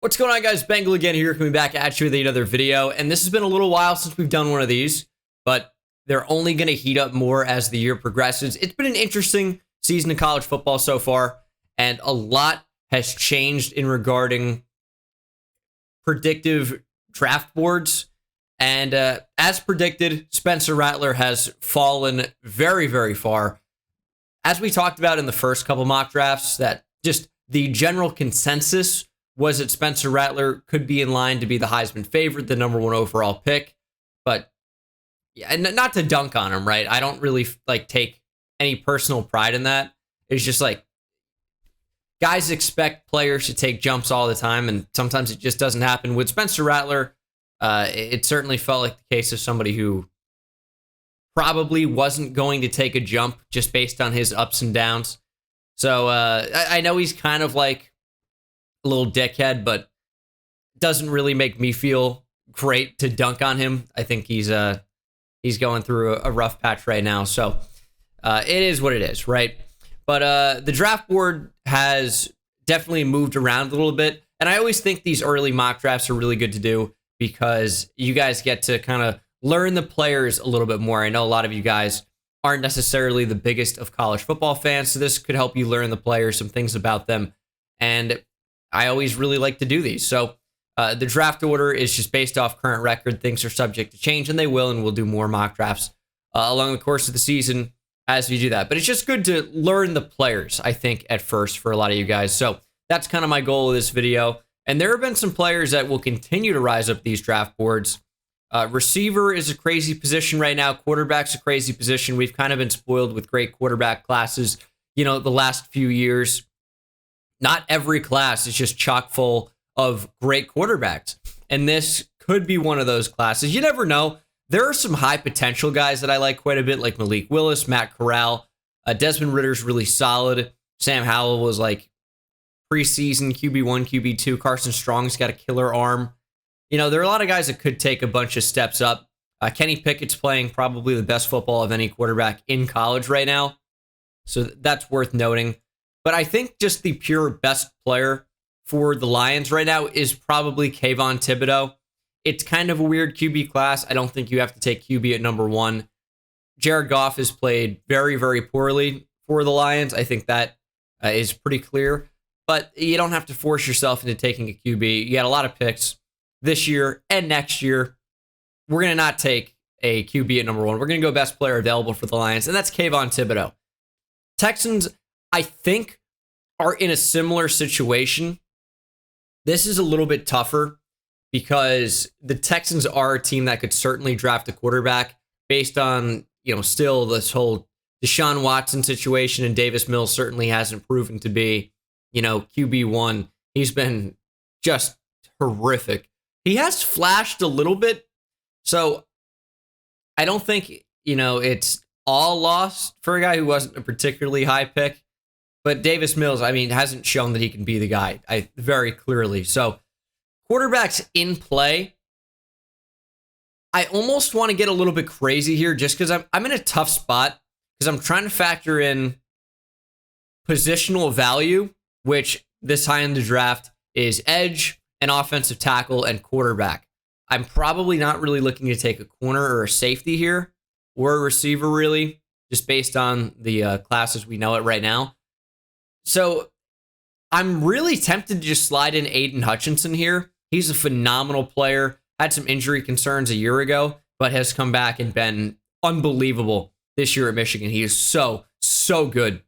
What's going on, guys? Bengal again here, coming back at you with another video. And this has been a little while since we've done one of these, but they're only going to heat up more as the year progresses. It's been an interesting season of college football so far, and a lot has changed in regarding predictive draft boards. And as predicted, Spencer Rattler has fallen very, very far. As we talked about in the first couple mock drafts, that just the general consensus was that Spencer Rattler could be in line to be the Heisman favorite, the #1 overall pick. But yeah, and not to dunk on him, right? I don't really take any personal pride in that. It's just like guys expect players to take jumps all the time, and sometimes it just doesn't happen. With Spencer Rattler, it certainly felt like the case of somebody who probably wasn't going to take a jump just based on his ups and downs. So I know he's kind of like a little dickhead, but doesn't really make me feel great to dunk on him. I think he's going through a rough patch right now. So it is what it is, right? But the draft board has definitely moved around a little bit. And I always think these early mock drafts are really good to do because you guys get to kind of learn the players a little bit more. I know a lot of you guys aren't necessarily the biggest of college football fans, so this could help you learn the players, some things about them. And I always really like to do these. So the draft order is just based off current record. Things are subject to change, and they will, and we'll do more mock drafts along the course of the season as we do that. But it's just good to learn the players, I think, at first for a lot of you guys. So that's kind of my goal of this video. And there have been some players that will continue to rise up these draft boards. Receiver is a crazy position right now. Quarterback's a crazy position. We've kind of been spoiled with great quarterback classes, the last few years. Not every class is just chock full of great quarterbacks. And this could be one of those classes. You never know. There are some high potential guys that I like quite a bit, like Malik Willis, Matt Corral. Desmond Ritter's really solid. Sam Howell was like preseason QB1, QB2. Carson Strong's got a killer arm. There are a lot of guys that could take a bunch of steps up. Kenny Pickett's playing probably the best football of any quarterback in college right now. So that's worth noting. But I think just the pure best player for the Lions right now is probably Kayvon Thibodeau. It's kind of a weird QB class. I don't think you have to take QB at #1. Jared Goff has played very, very poorly for the Lions. I think that is pretty clear. But you don't have to force yourself into taking a QB. You got a lot of picks this year and next year. We're going to not take a QB at #1. We're going to go best player available for the Lions, and that's Kayvon Thibodeau. Texans, I think, are in a similar situation. This is a little bit tougher because the Texans are a team that could certainly draft a quarterback based on, still this whole Deshaun Watson situation, and Davis Mills certainly hasn't proven to be, QB1. He's been just horrific. He has flashed a little bit, so I don't think, it's all lost for a guy who wasn't a particularly high pick. But Davis Mills, hasn't shown that he can be the guy very clearly. So quarterbacks in play. I almost want to get a little bit crazy here just because I'm in a tough spot because I'm trying to factor in positional value, which this high in the draft is edge and offensive tackle and quarterback. I'm probably not really looking to take a corner or a safety here or a receiver really, just based on the classes we know it right now. So I'm really tempted to just slide in Aiden Hutchinson here. He's a phenomenal player. Had some injury concerns a year ago, but has come back and been unbelievable this year at Michigan. He is so, so good.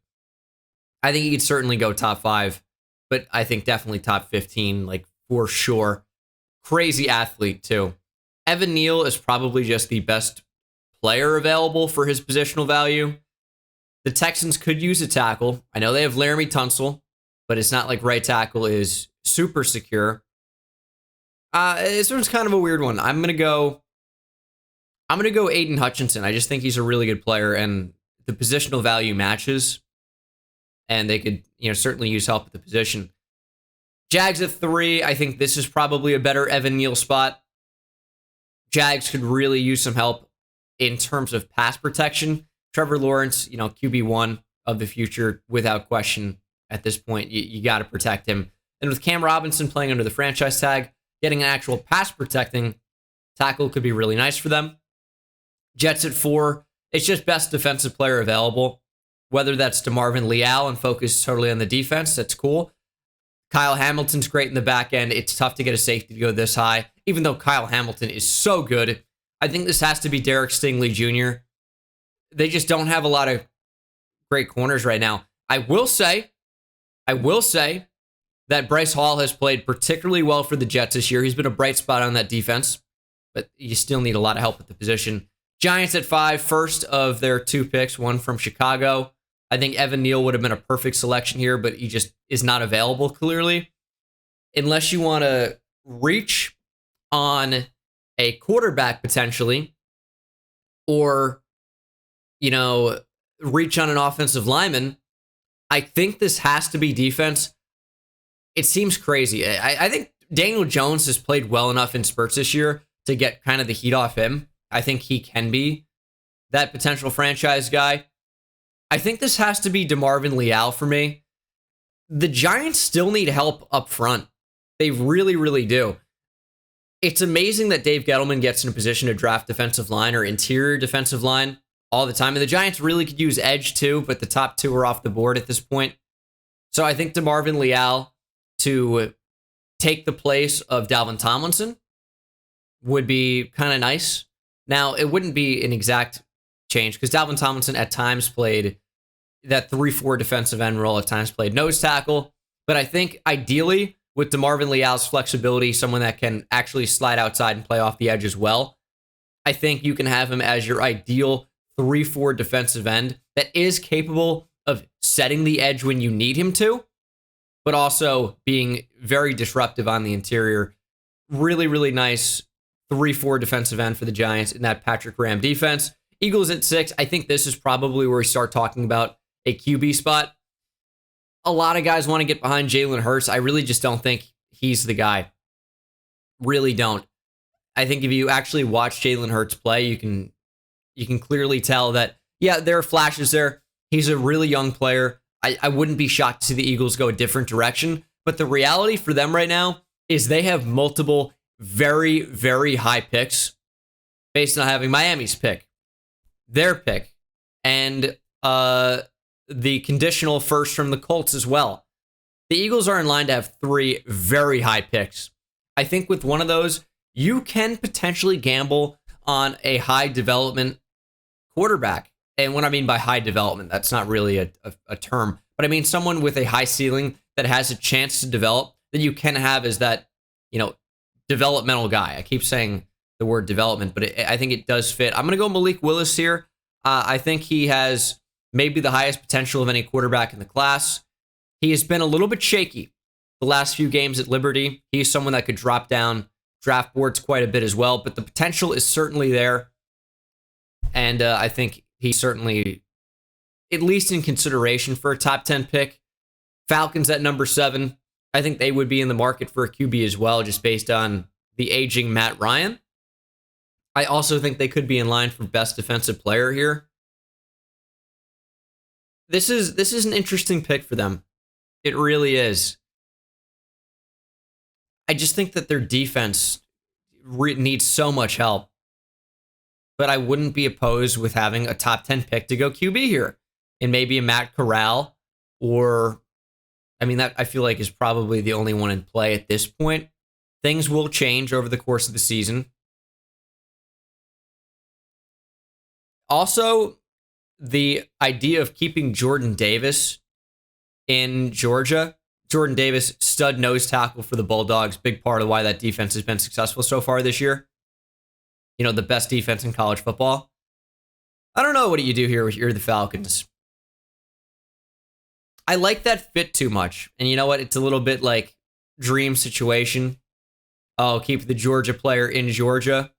I think he could certainly go top 5, but I think definitely top 15, for sure. Crazy athlete, too. Evan Neal is probably just the best player available for his positional value. The Texans could use a tackle. I know they have Laramie Tunsil, but it's not like right tackle is super secure. This one's kind of a weird one. I'm gonna go Aiden Hutchinson. I just think he's a really good player, and the positional value matches, and they could certainly use help at the position. Jags at 3. I think this is probably a better Evan Neal spot. Jags could really use some help in terms of pass protection. Trevor Lawrence, QB1 of the future, without question at this point. You got to protect him. And with Cam Robinson playing under the franchise tag, getting an actual pass protecting tackle could be really nice for them. Jets at 4, it's just best defensive player available. Whether that's DeMarvin Leal and focus totally on the defense, that's cool. Kyle Hamilton's great in the back end. It's tough to get a safety to go this high, even though Kyle Hamilton is so good. I think this has to be Derek Stingley Jr. They just don't have a lot of great corners right now. I will say that Bryce Hall has played particularly well for the Jets this year. He's been a bright spot on that defense, but you still need a lot of help at the position. Giants at 5, first of their 2 picks, one from Chicago. I think Evan Neal would have been a perfect selection here, but he just is not available clearly. Unless you want to reach on a quarterback potentially, or, reach on an offensive lineman, I think this has to be defense. It seems crazy. I think Daniel Jones has played well enough in spurts this year to get kind of the heat off him. I think he can be that potential franchise guy. I think this has to be DeMarvin Leal for me. The Giants still need help up front. They really, really do. It's amazing that Dave Gettleman gets in a position to draft defensive line or interior defensive line all the time. And the Giants really could use edge too, but the top 2 are off the board at this point. So I think DeMarvin Leal to take the place of Dalvin Tomlinson would be kind of nice. Now, it wouldn't be an exact change because Dalvin Tomlinson at times played that 3-4 defensive end role, at times played nose tackle. But I think ideally, with DeMarvin Leal's flexibility, someone that can actually slide outside and play off the edge as well, I think you can have him as your ideal 3-4 defensive end that is capable of setting the edge when you need him to, but also being very disruptive on the interior. Really, really nice 3-4 defensive end for the Giants in that Patrick Graham defense. Eagles at 6, I think this is probably where we start talking about a QB spot. A lot of guys want to get behind Jalen Hurts. I really just don't think he's the guy. Really don't. I think if you actually watch Jalen Hurts play, you can clearly tell that, yeah, there are flashes there. He's a really young player. I wouldn't be shocked to see the Eagles go a different direction. But the reality for them right now is they have multiple very, very high picks based on having Miami's pick, their pick, and the conditional first from the Colts as well. The Eagles are in line to have 3 very high picks. I think with one of those, you can potentially gamble on a high development quarterback. And what I mean by high development, that's not really a term, but I mean someone with a high ceiling that has a chance to develop that you can have as that, developmental guy. I keep saying the word development, but I think it does fit. I'm going to go Malik Willis here. I think he has maybe the highest potential of any quarterback in the class. He has been a little bit shaky the last few games at Liberty. He's someone that could drop down draft boards quite a bit as well, but the potential is certainly there. And I think he's certainly at least in consideration for a top 10 pick. Falcons at number 7. I think they would be in the market for a QB as well, just based on the aging Matt Ryan. I also think they could be in line for best defensive player here. This is an interesting pick for them. It really is. I just think that their defense needs so much help. But I wouldn't be opposed with having a top 10 pick to go QB here. And maybe a Matt Corral, or, that I feel like is probably the only one in play at this point. Things will change over the course of the season. Also, the idea of keeping Jordan Davis in Georgia. Jordan Davis, stud nose tackle for the Bulldogs. Big part of why that defense has been successful so far this year. The best defense in college football. I don't know what you do here with you're the Falcons. I like that fit too much. And you know what? It's a little bit like dream situation. Oh, keep the Georgia player in Georgia.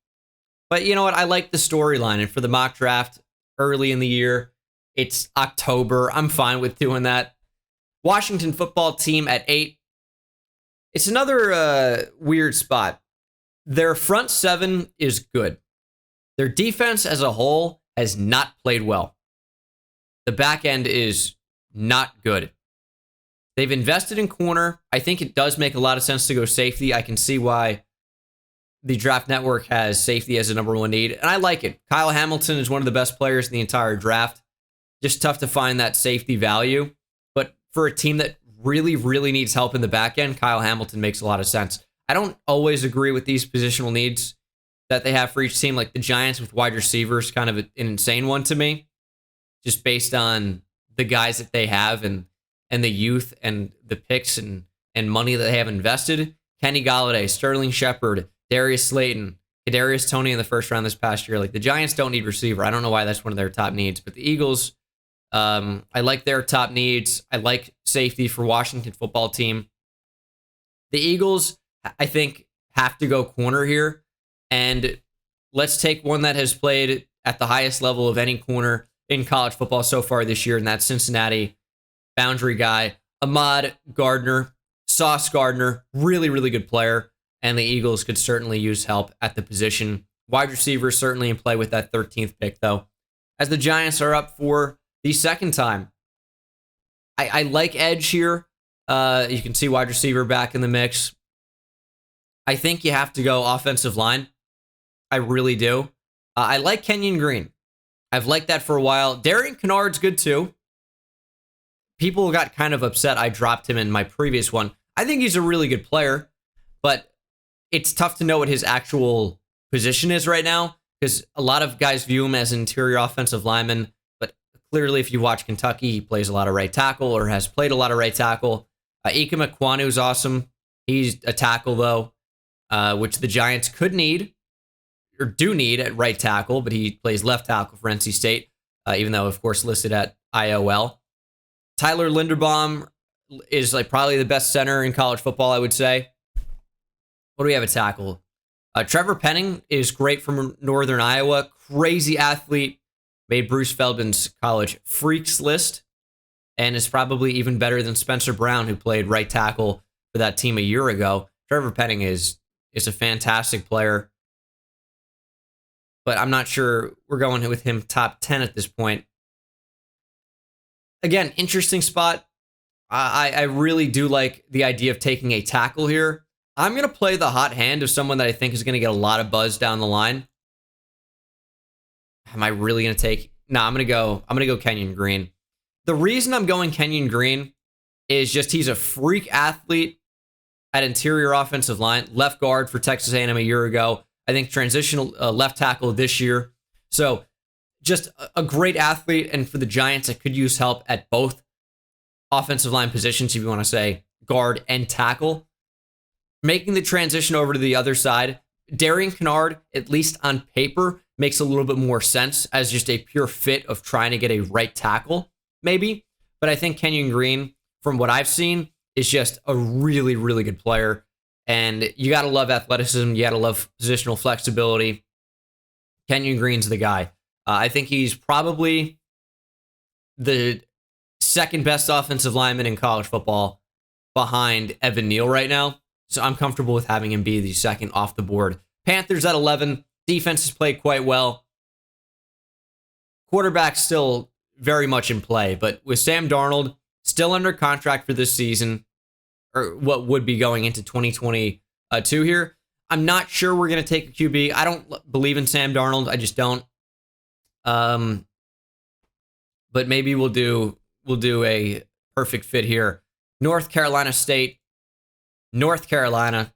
But you know what? I like the storyline. And for the mock draft early in the year, it's October. I'm fine with doing that. Washington football team at 8. It's another weird spot. Their front 7 is good. Their defense as a whole has not played well. The back end is not good. They've invested in corner. I think it does make a lot of sense to go safety. I can see why the Draft Network has safety as a number one need, and I like it. Kyle Hamilton is one of the best players in the entire draft. Just tough to find that safety value. But for a team that really, really needs help in the back end, Kyle Hamilton makes a lot of sense. I don't always agree with these positional needs that they have for each team. Like the Giants with wide receivers, kind of an insane one to me, just based on the guys that they have and the youth and the picks and money that they have invested. Kenny Galladay, Sterling Shepard, Darius Slayton, Kadarius Toney in the first round this past year. Like the Giants don't need receiver. I don't know why that's one of their top needs, but the Eagles, I like their top needs. I like safety for Washington football team. The Eagles, I think, have to go corner here. And let's take one that has played at the highest level of any corner in college football so far this year, and that's Cincinnati boundary guy, Ahmad Gardner, Sauce Gardner, really, really good player. And the Eagles could certainly use help at the position. Wide receivers certainly in play with that 13th pick, though. As the Giants are up for the second time, I like edge here. You can see wide receiver back in the mix. I think you have to go offensive line. I really do. I like Kenyon Green. I've liked that for a while. Darian Kinnard's good too. People got kind of upset I dropped him in my previous one. I think he's a really good player, but it's tough to know what his actual position is right now because a lot of guys view him as an interior offensive lineman, but clearly if you watch Kentucky, he plays a lot of right tackle or has played a lot of right tackle. Ike Mekwonu is awesome. He's a tackle, though, which the Giants could need or do need at right tackle, but he plays left tackle for NC State, even though, of course, listed at IOL. Tyler Linderbaum is like probably the best center in college football, I would say. What do we have at tackle? Trevor Penning is great from Northern Iowa. Crazy athlete. Made Bruce Feldman's college freaks list. And is probably even better than Spencer Brown, who played right tackle for that team a year ago. Trevor Penning is a fantastic player. But I'm not sure we're going with him top 10 at this point. Again, interesting spot. I really do like the idea of taking a tackle here. I'm going to play the hot hand of someone that I think is going to get a lot of buzz down the line. Am I really going to take... No, I'm going to go Kenyon Green. The reason I'm going Kenyon Green is just he's a freak athlete at interior offensive line, left guard for Texas A&M a year ago. I think transitional left tackle this year. So just a great athlete, and for the Giants, I could use help at both offensive line positions, if you want to say guard and tackle. Making the transition over to the other side, Darian Kinnard, at least on paper, makes a little bit more sense as just a pure fit of trying to get a right tackle, maybe. But I think Kenyon Green, from what I've seen, is just a really, really good player. And you got to love athleticism. You got to love positional flexibility. Kenyon Green's the guy. I think he's probably the second best offensive lineman in college football behind Evan Neal right now. So I'm comfortable with having him be the second off the board. Panthers at 11. Defense has played quite well. Quarterback still very much in play. But with Sam Darnold still under contract for this season, or what would be going into 2022 here, I'm not sure we're going to take a QB. I don't believe in Sam Darnold. I just don't. But maybe we'll do a perfect fit here. North Carolina State, North Carolina,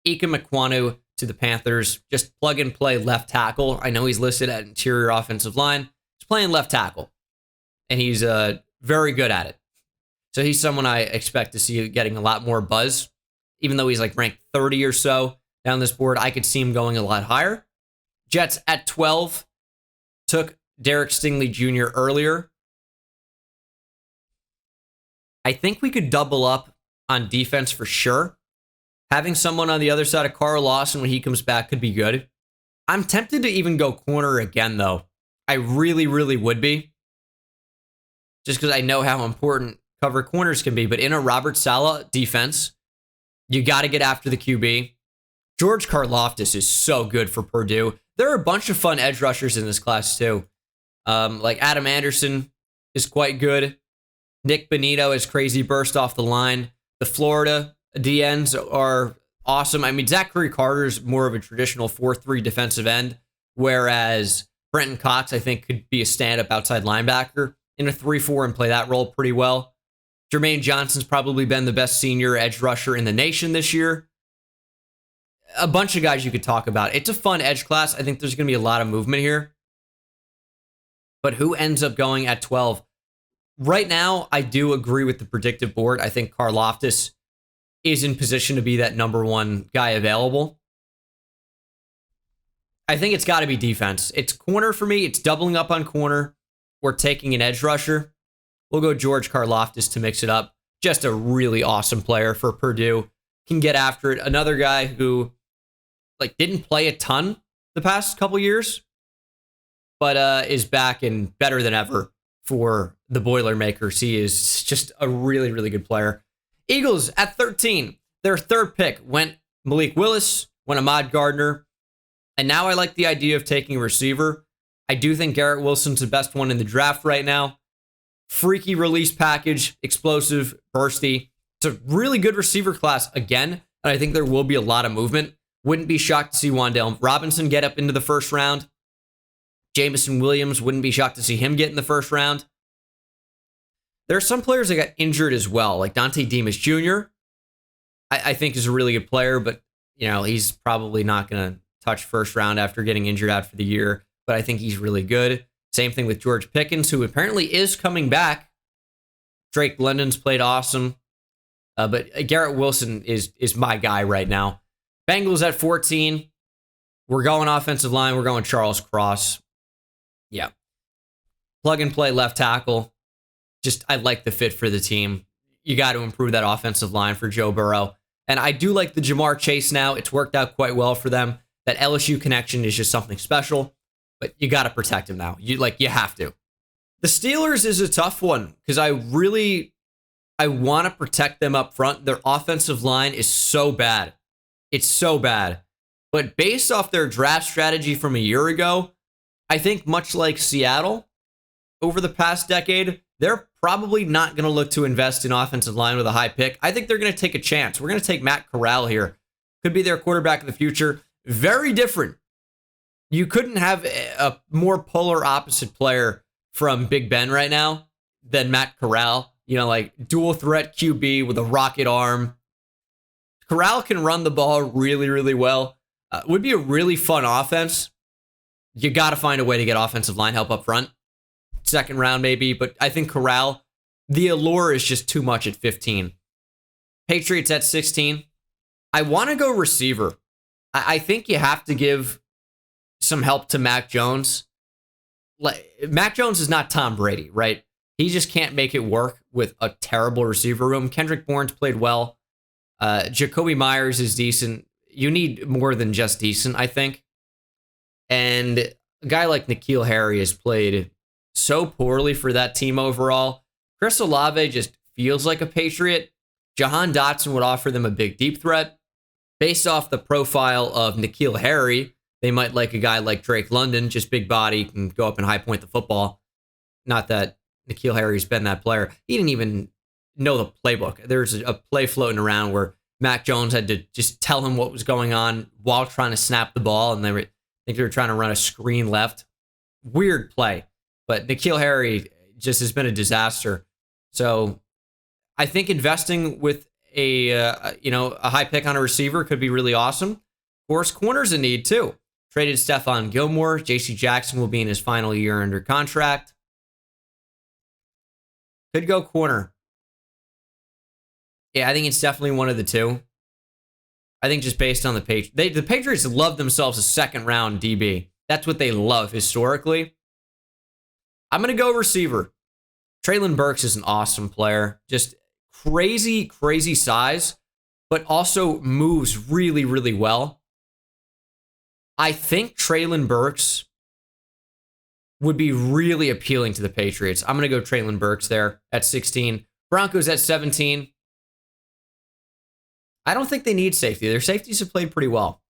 Ike Mekwonu to the Panthers. Just plug and play left tackle. I know he's listed at interior offensive line. He's playing left tackle, and he's very good at it. So he's someone I expect to see getting a lot more buzz. Even though he's like ranked 30 or so down this board, I could see him going a lot higher. Jets at 12 took Derek Stingley Jr. earlier. I think we could double up on defense for sure. Having someone on the other side of Carl Lawson when he comes back could be good. I'm tempted to even go corner again, though. I really, really would be. Just because I know how important cover corners can be. But in a Robert Saleh defense, you got to get after the QB. George Karlaftis is so good for Purdue. There are a bunch of fun edge rushers in this class, too. Like Adam Anderson is quite good. Nick Bonito is crazy burst off the line. The Florida DNs are awesome. I mean, Zachary Carter's more of a traditional 4-3 defensive end, whereas Brenton Cox, I think, could be a stand-up outside linebacker in a 3-4 and play that role pretty well. Jermaine Johnson's probably been the best senior edge rusher in the nation this year. A bunch of guys you could talk about. It's a fun edge class. I think there's going to be a lot of movement here. But who ends up going at 12? Right now, I do agree with the predictive board. I think Karlaftis is in position to be that number one guy available. I think it's got to be defense. It's corner for me. It's doubling up on corner or taking an edge rusher. We'll go George Karlaftis to mix it up. Just a really awesome player for Purdue. Can get after it. Another guy who didn't play a ton the past couple years, but is back and better than ever for the Boilermakers. He is just a really, really good player. Eagles at 13. Their third pick went Malik Willis, went Ahmad Gardner, and now I like the idea of taking a receiver. I do think Garrett Wilson's the best one in the draft right now. Freaky release package, explosive, bursty. It's a really good receiver class again, and I think there will be a lot of movement. Wouldn't be shocked to see Wan'Dale Robinson get up into the first round. Jameson Williams, wouldn't be shocked to see him get in the first round. There are some players that got injured as well, like Dante Demas Jr. I think is a really good player, but he's probably not going to touch first round after getting injured out for the year. But I think he's really good. Same thing with George Pickens, who apparently is coming back. Drake London's played awesome. But Garrett Wilson is my guy right now. Bengals at 14. We're going offensive line. We're going Charles Cross. Yeah. Plug and play left tackle. I like the fit for the team. You got to improve that offensive line for Joe Burrow. And I do like the Jamar Chase now. It's worked out quite well for them. That LSU connection is just something special. But you got to protect him now. You have to. The Steelers is a tough one because I want to protect them up front. Their offensive line is so bad. It's so bad. But based off their draft strategy from a year ago, I think much like Seattle over the past decade, they're probably not going to look to invest in offensive line with a high pick. I think they're going to take a chance. We're going to take Matt Corral here. Could be their quarterback of the future. Very different. You couldn't have a more polar opposite player from Big Ben right now than Matt Corral. Dual threat QB with a rocket arm. Corral can run the ball really, really well. Would be a really fun offense. You got to find a way to get offensive line help up front. Second round maybe, but I think Corral, the allure is just too much at 15. Patriots at 16. I want to go receiver. I think you have to give some help to Mac Jones. Mac Jones is not Tom Brady, right? He just can't make it work with a terrible receiver room. Kendrick Bourne's played well. Jacoby Myers is decent. You need more than just decent, I think. And a guy like N'Keal Harry has played so poorly for that team overall. Chris Olave just feels like a Patriot. Jahan Dotson would offer them a big deep threat. Based off the profile of N'Keal Harry, they might like a guy like Drake London, just big body, can go up and high point the football. Not that N'Keal Harry's been that player. He didn't even know the playbook. There's a play floating around where Mac Jones had to just tell him what was going on while trying to snap the ball, and I think they were trying to run a screen left. Weird play. But N'Keal Harry just has been a disaster. So I think investing with a high pick on a receiver could be really awesome. Of course, corner's a need too. Traded Stephon Gilmore. J.C. Jackson will be in his final year under contract. Could go corner. Yeah, I think it's definitely one of the two. I think just based on the Patriots. The Patriots love themselves a second round DB. That's what they love historically. I'm going to go receiver. Treylon Burks is an awesome player. Just crazy, crazy size, but also moves really, really well. I think Treylon Burks would be really appealing to the Patriots. I'm going to go Treylon Burks there at 16. Broncos at 17. I don't think they need safety. Their safeties have played pretty well.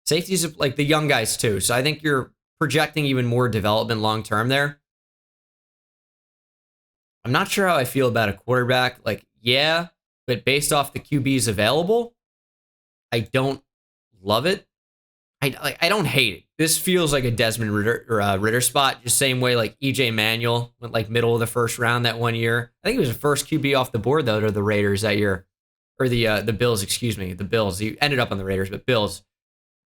Safeties are like the young guys too. So I think you're projecting even more development long term there. I'm not sure how I feel about a quarterback. Like, yeah, but based off the QBs available, I don't love it. I don't hate it. This feels like a Desmond Ritter spot, just same way like EJ Manuel went like middle of the first round that one year. I think he was the first QB off the board though to the Raiders that year, or the Bills. Excuse me, the Bills. He ended up on the Raiders, but Bills.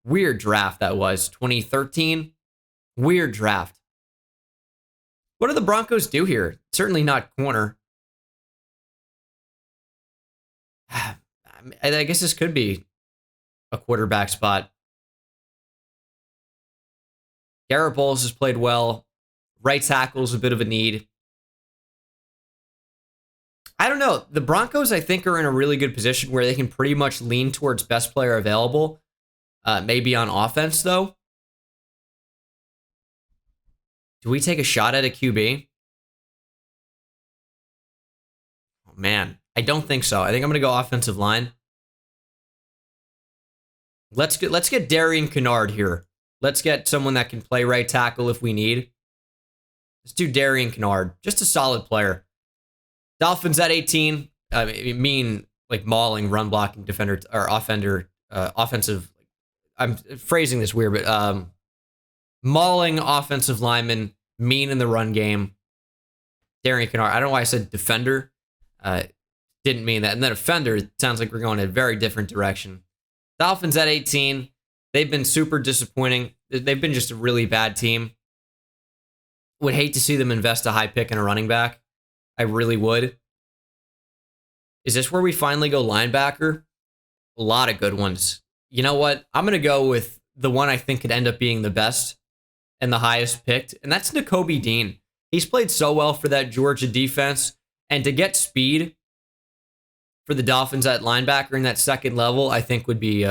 Weird draft that was 2013. Weird draft. What do the Broncos do here? Certainly not corner. I guess this could be a quarterback spot. Garrett Bowles has played well. Right tackle is a bit of a need. I don't know. The Broncos, I think, are in a really good position where they can pretty much lean towards best player available. Maybe on offense, though. Do we take a shot at a QB? Oh, man. I don't think so. I think I'm going to go offensive line. Let's get Darian Kennard here. Let's get someone that can play right tackle if we need. Let's do Darian Kennard. Just a solid player. Dolphins at 18. I mean, like mauling, run blocking defender or offensive. I'm phrasing this weird, but mauling offensive lineman, mean in the run game. Darian Kennard. I don't know why I said defender. Didn't mean that. And then offender, it sounds like we're going in a very different direction. Dolphins at 18. They've been super disappointing. They've been just a really bad team. Would hate to see them invest a high pick in a running back. I really would. Is this where we finally go linebacker? A lot of good ones. You know what? I'm going to go with the one I think could end up being the best and the highest picked, and that's Nakobe Dean. He's played so well for that Georgia defense, and to get speed for the Dolphins at linebacker in that second level, I think would be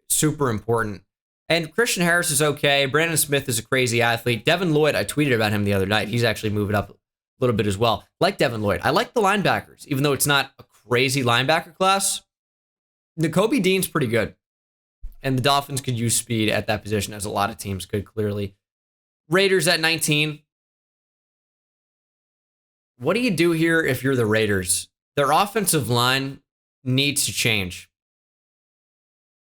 super important. And Christian Harris is okay. Brandon Smith is a crazy athlete. Devin Lloyd, I tweeted about him the other night. He's actually moving up a little bit as well. Like Devin Lloyd. I like the linebackers, even though it's not a crazy linebacker class. Nakobe Dean's pretty good. And the Dolphins could use speed at that position, as a lot of teams could, clearly. Raiders at 19. What do you do here if you're the Raiders? Their offensive line needs to change.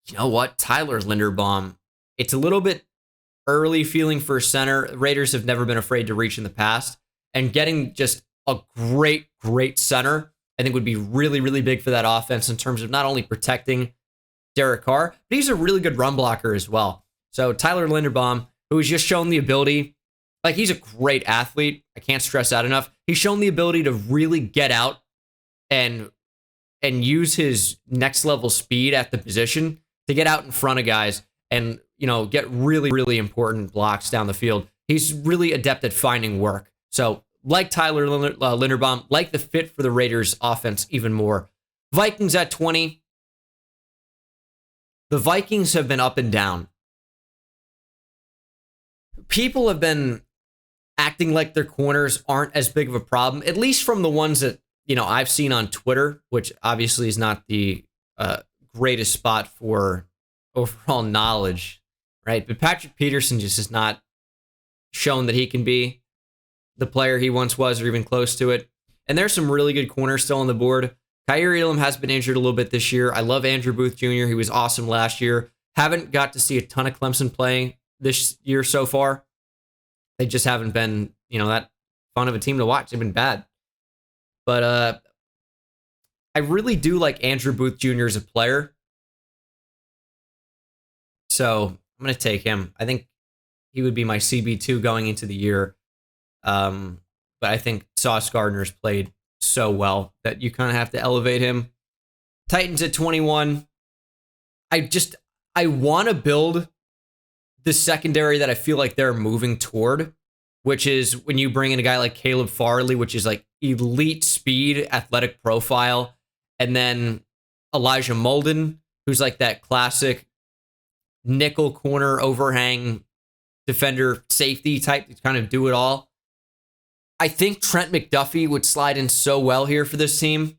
You know what? Tyler Linderbaum. It's a little bit early feeling for center. Raiders have never been afraid to reach in the past. And getting just a great, great center, I think would be really, really big for that offense in terms of not only protecting Derek Carr, but he's a really good run blocker as well. So Tyler Linderbaum, who has just shown the ability, like he's a great athlete. I can't stress that enough. He's shown the ability to really get out and use his next level speed at the position to get out in front of guys and, you know, get really, really important blocks down the field. He's really adept at finding work. So like Tyler Linderbaum, like the fit for the Raiders offense even more. Vikings at 20. The Vikings have been up and down. People have been acting like their corners aren't as big of a problem, at least from the ones that, you know, I've seen on Twitter, which obviously is not the greatest spot for overall knowledge, right? But Patrick Peterson just has not shown that he can be the player he once was or even close to it. And there's some really good corners still on the board. Kaiir Elam has been injured a little bit this year. I love Andrew Booth Jr. He was awesome last year. Haven't got to see a ton of Clemson playing this year so far. They just haven't been, you know, that fun of a team to watch. They've been bad. But I really do like Andrew Booth Jr. as a player. So I'm going to take him. I think he would be my CB2 going into the year. But I think Sauce Gardner's played so well that you kind of have to elevate him. Titans at 21. I want to build the secondary that I feel like they're moving toward, which is when you bring in a guy like Caleb Farley, which is like elite speed, athletic profile, and then Elijah Molden, who's like that classic nickel corner overhang defender safety type to kind of do it all. I think Trent McDuffie would slide in so well here for this team.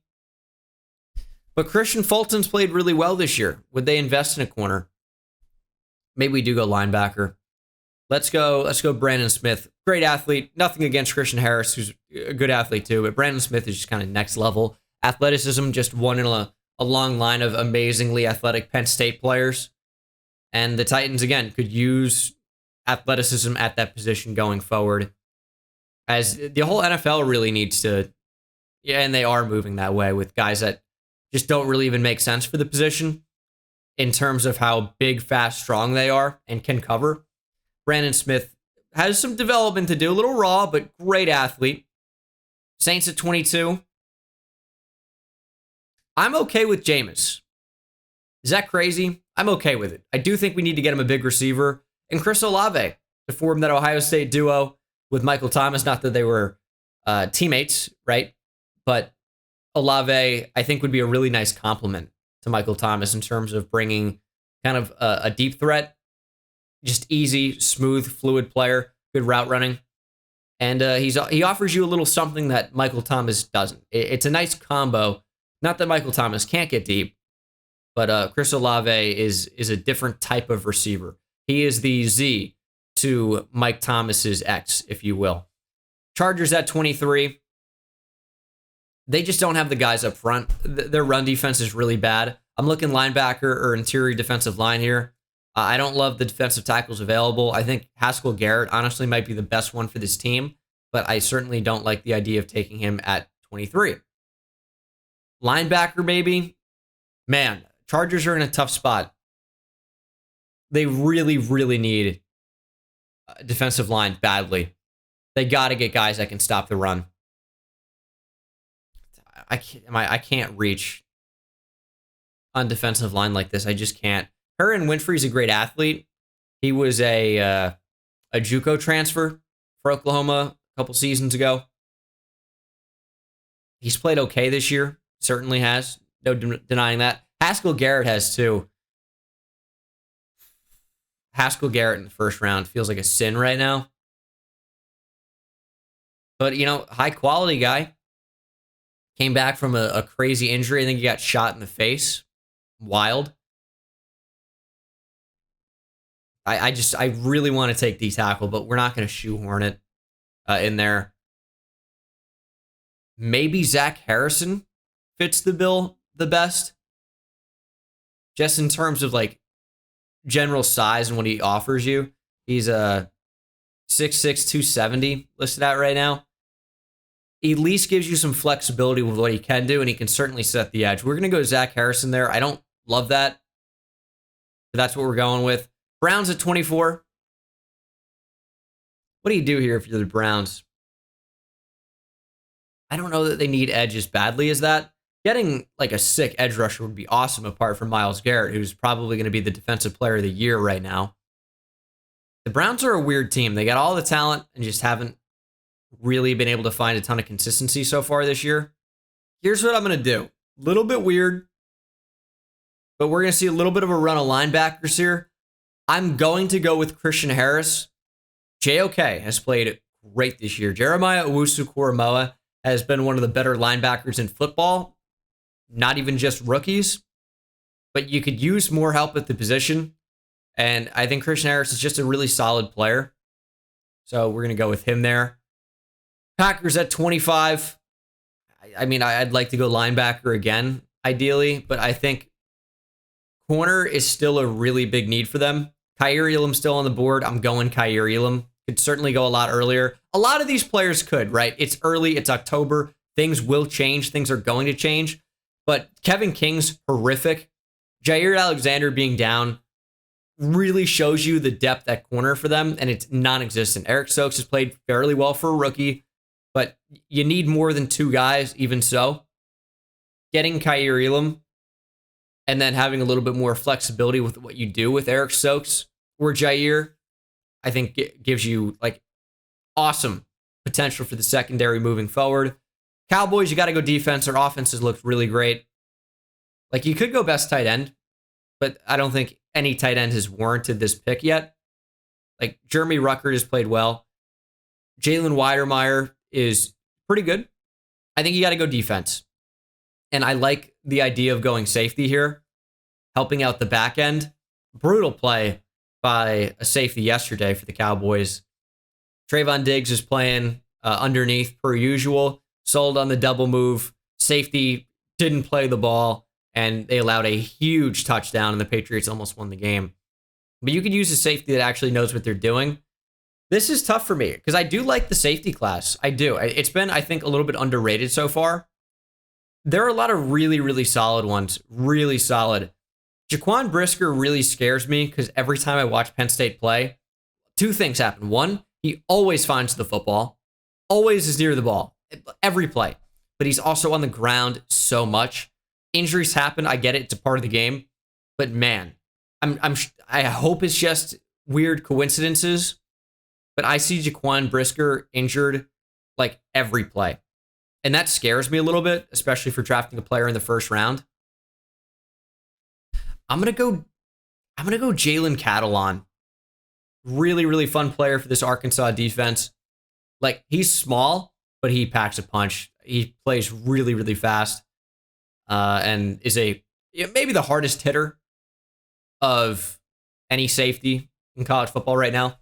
But Christian Fulton's played really well this year. Would they invest in a corner? Maybe we do go linebacker. Let's go Brandon Smith. Great athlete. Nothing against Christian Harris, who's a good athlete too, but Brandon Smith is just kind of next level. Athleticism, just one in a long line of amazingly athletic Penn State players. And the Titans, again, could use athleticism at that position going forward. As the whole NFL really needs to, yeah, and they are moving that way with guys that just don't really even make sense for the position in terms of how big, fast, strong they are and can cover. Brandon Smith has some development to do, a little raw, but great athlete. Saints at 22. I'm okay with Jameis. Is that crazy? I'm okay with it. I do think we need to get him a big receiver. And Chris Olave to form that Ohio State duo with Michael Thomas. Not that they were teammates, right? But Olave, I think, would be a really nice compliment to Michael Thomas in terms of bringing kind of a deep threat. Just easy, smooth, fluid player, good route running. And he offers you a little something that Michael Thomas doesn't. It's a nice combo. Not that Michael Thomas can't get deep, but Chris Olave is a different type of receiver. He is the Z to Mike Thomas's X, if you will. Chargers at 23. They just don't have the guys up front. Their run defense is really bad. I'm looking linebacker or interior defensive line here. I don't love the defensive tackles available. I think Haskell Garrett honestly might be the best one for this team, but I certainly don't like the idea of taking him at 23. Linebacker, maybe. Man, Chargers are in a tough spot. They really, really need a defensive line badly. They got to get guys that can stop the run. I can't reach on defensive line like this. I just can't. Perrin Winfrey's a great athlete. He was a JUCO transfer for Oklahoma a couple seasons ago. He's played okay this year. Certainly has. No denying that. Haskell Garrett has too. Haskell Garrett in the first round feels like a sin right now. But, high quality guy. Came back from a crazy injury. I think he got shot in the face. Wild. I really want to take D tackle, but we're not going to shoehorn it in there. Maybe Zach Harrison fits the bill the best. Just in terms of like general size and what he offers you. He's a 6'6", 270 listed at right now. He at least gives you some flexibility with what he can do, and he can certainly set the edge. We're going to go Zach Harrison there. I don't love that, but that's what we're going with. Browns at 24. What do you do here if you're the Browns? I don't know that they need edge as badly as that. Getting like a sick edge rusher would be awesome apart from Myles Garrett, who's probably going to be the defensive player of the year right now. The Browns are a weird team. They got all the talent and just haven't really been able to find a ton of consistency so far this year. Here's what I'm going to do. A little bit weird, but we're going to see a little bit of a run of linebackers here. I'm going to go with Christian Harris. JOK has played great this year. Jeremiah Owusu-Koramoah has been one of the better linebackers in football. Not even just rookies, but you could use more help at the position. And I think Christian Harris is just a really solid player. So we're going to go with him there. Packers at 25. I mean, I'd like to go linebacker again, ideally, but I think corner is still a really big need for them. Kaiir Elam's still on the board. I'm going Kaiir Elam. Could certainly go a lot earlier. A lot of these players could, right? It's early. It's October. Things will change. Things are going to change. But Kevin King's horrific. Jair Alexander being down really shows you the depth at corner for them, and it's non-existent. Eric Stokes has played fairly well for a rookie, but you need more than two guys, even so. Getting Kaiir Elam and then having a little bit more flexibility with what you do with Eric Stokes or Jair, I think it gives you like awesome potential for the secondary moving forward. Cowboys, you got to go defense. Their offense has looked really great. Like, you could go best tight end, but I don't think any tight end has warranted this pick yet. Like, Jeremy Ruckert has played well. Jalen Weidermeyer is pretty good. I think you got to go defense. And I like the idea of going safety here, helping out the back end. Brutal play by a safety yesterday for the Cowboys. Trayvon Diggs is playing underneath per usual, sold on the double move. Safety didn't play the ball, and they allowed a huge touchdown, and the Patriots almost won the game. But you could use a safety that actually knows what they're doing. This is tough for me because I do like the safety class. I do. It's been, I think, a little bit underrated so far. There are a lot of really, really solid ones. Really solid. Jaquan Brisker really scares me because every time I watch Penn State play, two things happen. One, he always finds the football. Always is near the ball. Every play. But he's also on the ground so much. Injuries happen. I get it. It's a part of the game. But man, I hope it's just weird coincidences. But I see Jaquan Brisker injured like every play. And that scares me a little bit, especially for drafting a player in the first round. I'm gonna go Jalen Catalon. Really, really fun player for this Arkansas defense. Like, he's small, but he packs a punch. He plays really, really fast. And is maybe the hardest hitter of any safety in college football right now.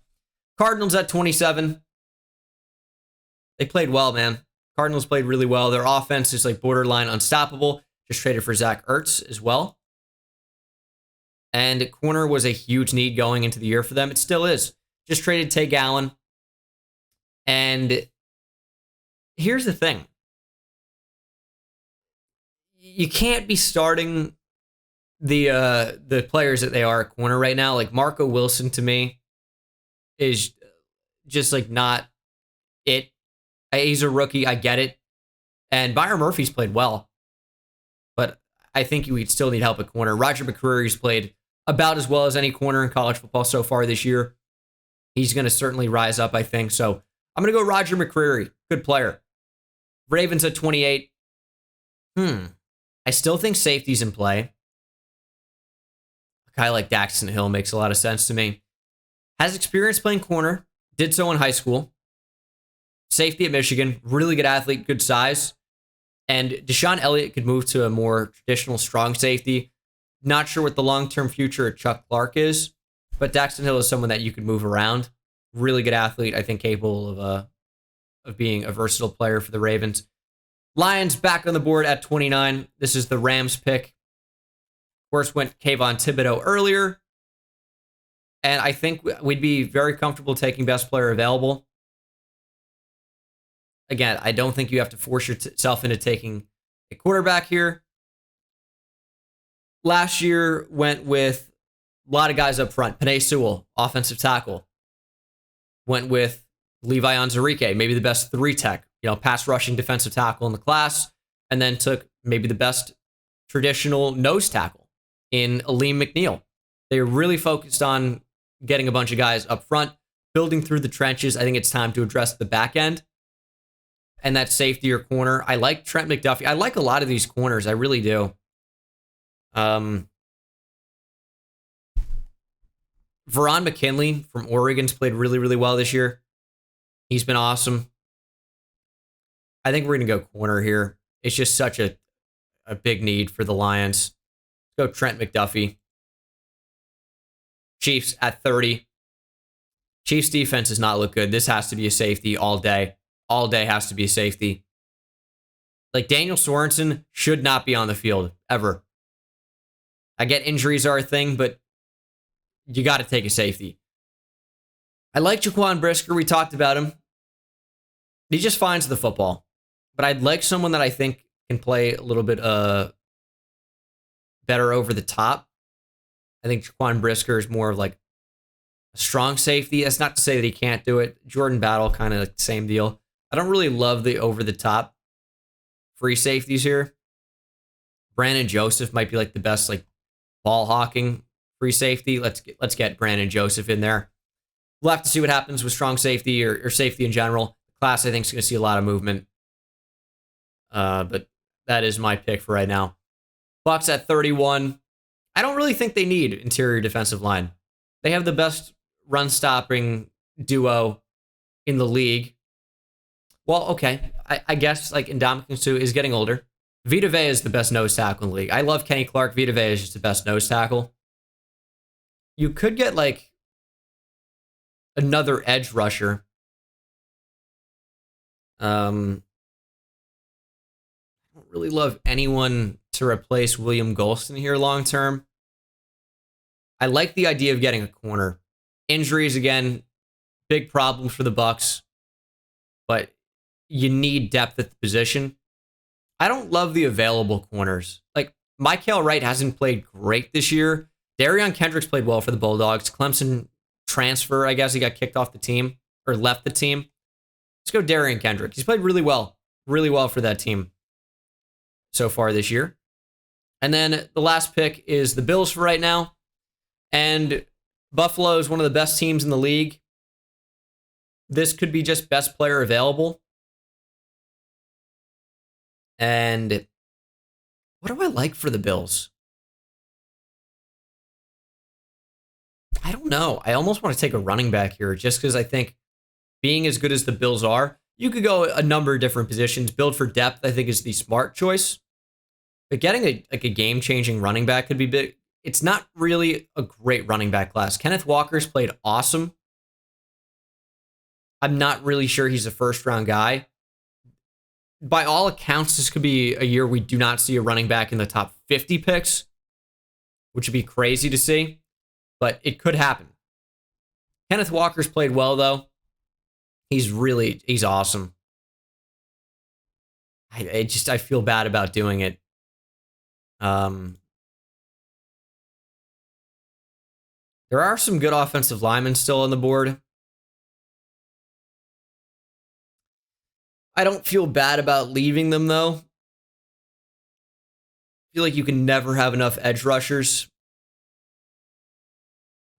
Cardinals at 27. They played well, man. Cardinals played really well. Their offense is like borderline unstoppable. Just traded for Zach Ertz as well. And corner was a huge need going into the year for them. It still is. Just traded Tay Gallen. And here's the thing. You can't be starting the players that they are at corner right now. Like, Marco Wilson, to me, is just like not it. He's a rookie. I get it. And Byron Murphy's played well. But I think you would still need help at corner. Roger McCreary's played about as well as any corner in college football so far this year. He's going to certainly rise up, I think. So I'm going to go Roger McCreary. Good player. Ravens at 28. I still think safety's in play. A guy like Daxton Hill makes a lot of sense to me. Has experience playing corner. Did so in high school. Safety at Michigan. Really good athlete, good size. And Deshaun Elliott could move to a more traditional strong safety. Not sure what the long-term future of Chuck Clark is, but Daxton Hill is someone that you could move around. Really good athlete, I think capable of being a versatile player for the Ravens. Lions back on the board at 29. This is the Rams pick. Of course, went Kayvon Thibodeau earlier. And I think we'd be very comfortable taking best player available. Again, I don't think you have to force yourself into taking a quarterback here. Last year went with a lot of guys up front. Penei Sewell, offensive tackle. Went with Levi Onwuzurike, maybe the best 3-tech, pass rushing defensive tackle in the class. And then took maybe the best traditional nose tackle in Aleem McNeil. They were really focused on getting a bunch of guys up front, building through the trenches. I think it's time to address the back end. And that safety or corner. I like Trent McDuffie. I like a lot of these corners. I really do. Veron McKinley from Oregon's played really, really well this year. He's been awesome. I think we're going to go corner here. It's just such a big need for the Lions. Let's go Trent McDuffie. Chiefs at 30. Chiefs defense does not look good. This has to be a safety all day. All day has to be a safety. Like, Daniel Sorensen should not be on the field, ever. I get injuries are a thing, but you got to take a safety. I like Jaquan Brisker. We talked about him. He just finds the football. But I'd like someone that I think can play a little bit better over the top. I think Jaquan Brisker is more of like a strong safety. That's not to say that he can't do it. Jordan Battle, kind of like the same deal. I don't really love the over-the-top free safeties here. Brandon Joseph might be like the best like ball hawking free safety. Let's get Brandon Joseph in there. We'll have to see what happens with strong safety or safety in general. The class, I think, is going to see a lot of movement. But that is my pick for right now. Bucs at 31. I don't really think they need interior defensive line. They have the best run-stopping duo in the league. Well, okay. I guess like Ndamukong Suh is getting older. Vita Vea is the best nose tackle in the league. I love Kenny Clark. Vita Vea is just the best nose tackle. You could get like another edge rusher. I don't really love anyone to replace William Golston here long term. I like the idea of getting a corner. Injuries, again, big problem for the Bucs, but you need depth at the position. I don't love the available corners. Like, Mykael Wright hasn't played great this year. Darion Kendricks played well for the Bulldogs. Clemson transfer, I guess he got kicked off the team or left the team. Let's go Darion Kendricks. He's played really well for that team so far this year. And then the last pick is the Bills for right now. And Buffalo is one of the best teams in the league. This could be just best player available. And what do I like for the Bills? I don't know. I almost want to take a running back here just because I think being as good as the Bills are, you could go a number of different positions. Build for depth, I think, is the smart choice. But getting a game-changing running back could be big. It's not really a great running back class. Kenneth Walker's played awesome. I'm not really sure he's a first-round guy. By all accounts, this could be a year we do not see a running back in the top 50 picks, which would be crazy to see, but it could happen. Kenneth Walker's played well, though. He's awesome. I feel bad about doing it. There are some good offensive linemen still on the board. I don't feel bad about leaving them, though. I feel like you can never have enough edge rushers.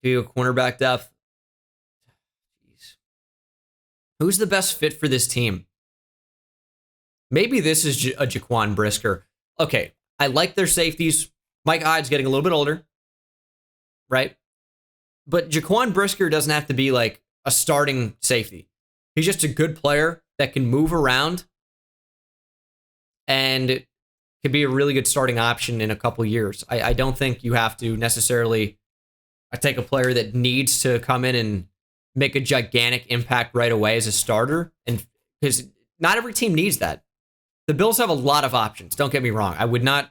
Do you a cornerback depth? Jeez. Who's the best fit for this team? Maybe this is a Jaquan Brisker. Okay, I like their safeties. Mike Hyde's getting a little bit older, right? But Jaquan Brisker doesn't have to be like a starting safety. He's just a good player that can move around and could be a really good starting option in a couple years. I don't think you have to necessarily take a player that needs to come in and make a gigantic impact right away as a starter, and because not every team needs that. The Bills have a lot of options. Don't get me wrong. I would not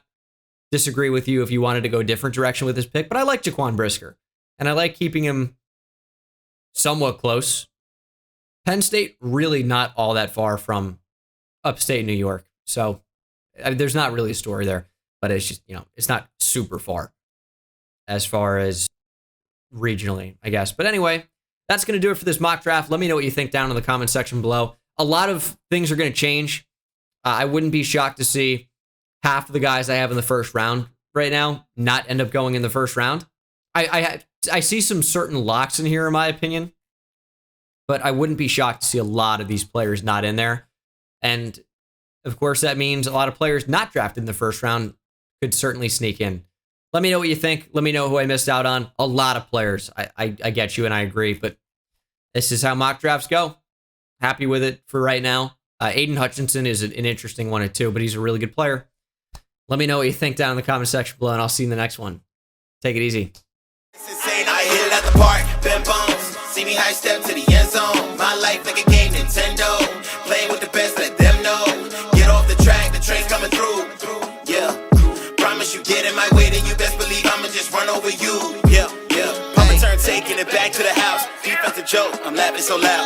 disagree with you if you wanted to go a different direction with this pick, but I like Jaquan Brisker, and I like keeping him somewhat close. Penn State, really not all that far from upstate New York. So there's not really a story there, but it's just, it's not super far as regionally, I guess. But anyway, that's going to do it for this mock draft. Let me know what you think down in the comment section below. A lot of things are going to change. I wouldn't be shocked to see half of the guys I have in the first round right now not end up going in the first round. I see some certain locks in here, in my opinion, but I wouldn't be shocked to see a lot of these players not in there. And of course, that means a lot of players not drafted in the first round could certainly sneak in. Let me know what you think. Let me know who I missed out on. A lot of players. I get you and I agree, but this is how mock drafts go. Happy with it for right now. Aiden Hutchinson is an interesting one too, but he's a really good player. Let me know what you think down in the comment section below, and I'll see you in the next one. Take it easy. It's insane, I hit it at the park, bend bones. See me high step to the end zone. My life like a game, Nintendo. Playing with the best, let them know. Get off the track, the train's coming through. Yeah, promise you get in my way, then you best believe I'ma just run over you. Yeah, I'ma turn taking it back to the house. Defense a joke, I'm laughing so loud.